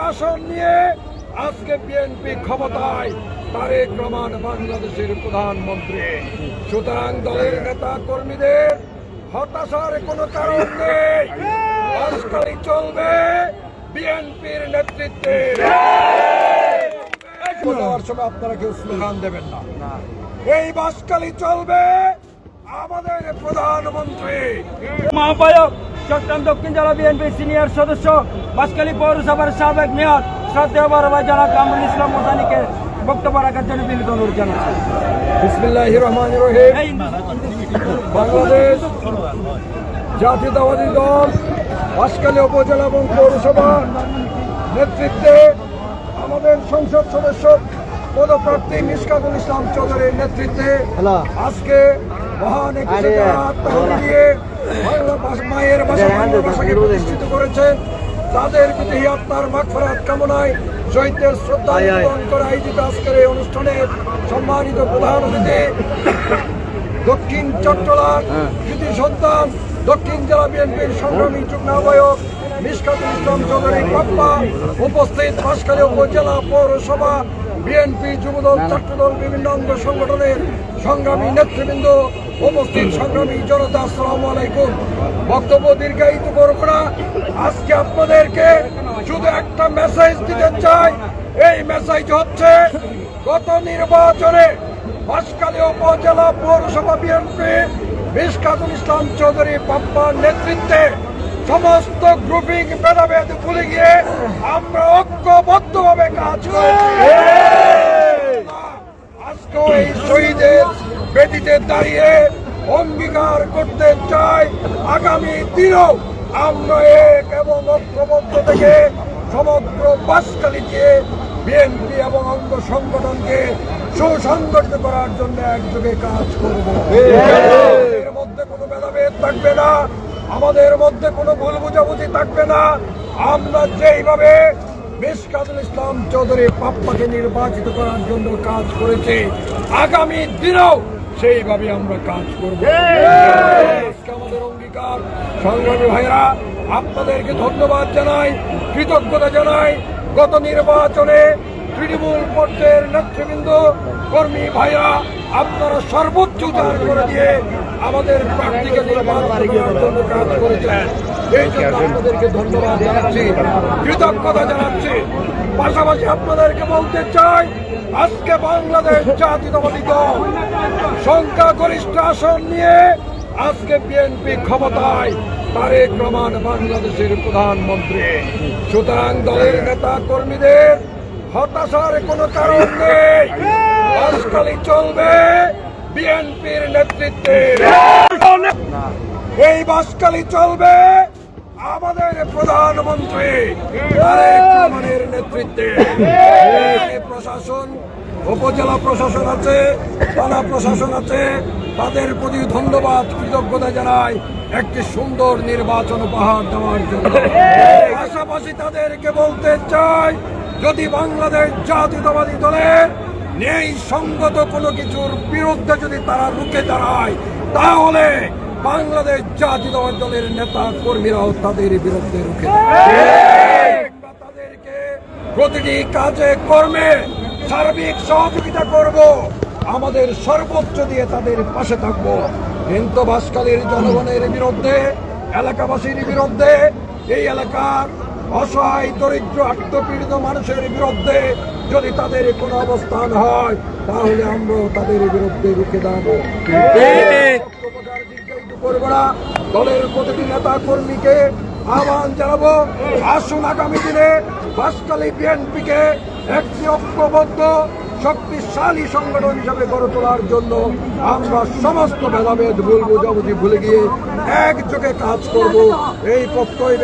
আসন নিয়ে আজকে বিএনপি ক্ষমতায়, তারেক রহমান বাংলাদেশের প্রধানমন্ত্রী। সুতরাং দলের নেতা কর্মীদের হতাশার কোনো কারণ নেই। বাসকালী চলবে বিএনপির নেতৃত্বে। যাওয়ার সময় আপনারা কেউ স্লোগান দেবেন না। এই বাসকালী চলবে আমাদের প্রধানমন্ত্রী। আহ্বায়ক চট্টগ্রাম দক্ষিণ জেলা বিএনপির সিনিয়র সদস্য, বাঁশখালী পৌরসভার সাবেক মেয়র শ্রদ্ধেয় বড় ভাই জনাব কামরুল ইসলাম মোসানিকে বক্তব্য রাখার জন্য বিনীত অনুরোধ জানাচ্ছি। বিসমিল্লাহির রহমানির রহিম। বাংলাদেশ জাতীয়তাবাদী দল বাঁশখালী উপজেলা এবং পৌরসভা নেতৃত্বে আমাদের সংসদ সদস্য পদপ্রার্থী মিশকাতুল ইসলাম চৌধুরীর নেতৃত্বে আজকে মহান দিয়ে মায়ের ভাষাকে প্রতিষ্ঠিত করেছেন। তাদের প্রতি আত্মার মাগফিরাত কামনায় শহীদদের শ্রদ্ধা নিবেদন করে আয়োজিত আজকের এই অনুষ্ঠানে সম্মানিত প্রধান অতিথি দক্ষিণ চট্টগ্রাম কৃতি সন্তান দক্ষিণ জেলা বিএনপির সংগ্রামী যুগ্ম আহ্বায়ক মিশকাতুল ইসলাম চৌধুরী পাপ্পা, উপস্থিত বাঁশখালী উপজেলা পৌরসভা বিএনপি যুবদল ছাত্রদল বিভিন্ন অঙ্গ সংগঠনের সংগ্রামী নেতৃবৃন্দ, উপস্থিত সংগ্রামী জনতা, আসসালামু আলাইকুম। বক্তব্য দীর্ঘায়িত করব না। আজকে আপনাদেরকে শুধু একটা মেসেজ দিতে চাই। এই মেসেজ হচ্ছে, গত নির্বাচনে বাঁশখালী উপজেলা পৌরসভা বিএনপি মিশকাতুল ইসলাম চৌধুরী পাপ্পার নেতৃত্বে সমস্ত গ্রুপিং ভেদাভেদ ভুলে গিয়ে আমরা ঐক্যবদ্ধভাবে কাজ করেছি। আজকে এই শহীদের বেদিতে দাঁড়িয়ে অঙ্গীকার করতে চাই, আগামী দিনেও আমরা এক এবং ঐক্যবদ্ধ থেকে সমগ্র বাঁশখালীকে বিএনপি এবং অঙ্গ সংগঠনকে সুসংগঠিত করার জন্য একযোগে কাজ করব। এর মধ্যে কোনো ভেদাভেদ থাকবে না, আমাদের মধ্যে কোনো ভুল বুঝাবুঝি থাকবে না। আমরা যেইভাবে মিশকাতুল ইসলাম চৌধুরী পাপ্পাকে নির্বাচিত করার জন্য কাজ করেছি, আগামী দিনেও সেইভাবে আমরা কাজ করব। আমাদের অঙ্গীকার। সংগ্রামী ভাইরা, আপনাদেরকে ধন্যবাদ জানাই, কৃতজ্ঞতা জানাই। গত নির্বাচনে তৃণমূল পর্যায়ের নেতৃবৃন্দ, কর্মী ভাইরা আপনারা সর্বোচ্চ উদ্ধার করে দিয়ে আমাদের প্রার্থীকে নির্বাচন করার জন্য কাজ করেছেন। এই জন্য আপনাদেরকে ধন্যবাদ জানাচ্ছি, কৃতজ্ঞতা জানাচ্ছি। পাশাপাশি আপনাদেরকে বলতে চাই, আজকে বাংলাদেশ জাতীয়তাবাদী দল সংখ্যাগরিষ্ঠ আসন নিয়ে আজকে বিএনপি ক্ষমতায়, তারেক রহমান বাংলাদেশের প্রধানমন্ত্রী। সুতরাং দলের নেতা কর্মীদের হতাশার কোনো কারণ নেই। বাসকালী চলবে বিএনপির নেতৃত্বে। এই বাসকালী চলবে আমাদের প্রধানমন্ত্রী তারেক রহমানের নেতৃত্বে। প্রশাসন, উপজেলা প্রশাসন আছে, থানা প্রশাসন আছে, তাদের প্রতি ধন্যবাদ, কৃতজ্ঞতা জানাই একটি সুন্দর নির্বাচন উপহার দেওয়ার জন্য। পাশাপাশি তাদেরকে বলতে চাই, যদি বাংলাদেশ জাতীয়তাবাদী দলের ন্যায় সঙ্গত কোনো কিছুর বিরুদ্ধে যদি তারা রুখে দাঁড়ায়, তাহলে বাংলাদেশ জাতীয়তাবাদী দলের নেতা কর্মীরাও তাদের বিরুদ্ধে রুখে তাদেরকে প্রতিটি কাজে কর্মে সার্বিক সহযোগিতা করব, আমাদের সর্বোচ্চ দিয়ে তাদের পাশে থাকব। কিন্তু বাঁশখালীর জনগণের বিরুদ্ধে, এলাকাবাসীর বিরুদ্ধে, এই এলাকার অসহায় দরিদ্র আত্মপীড়িত মানুষের বিরুদ্ধে যদি তাদের কোনো অবস্থান হয়, তাহলে আমরাও তাদের বিরুদ্ধে রুখে দাঁড়াবো। করব না। দলের প্রতিটি নেতা কর্মীকে আহ্বান জানাবো, আসুন আগামী দিনে বাঁশখালী বিএনপিকে একটি ঐক্যবদ্ধ শক্তিশালী সংগঠন হিসাবে গড়ে তোলার জন্য আমরা সমস্ত ভেদাভেদ ভুল বুঝাবুঝি ভুলে গিয়ে একযোগে কাজ করব। এই প্রত্যয়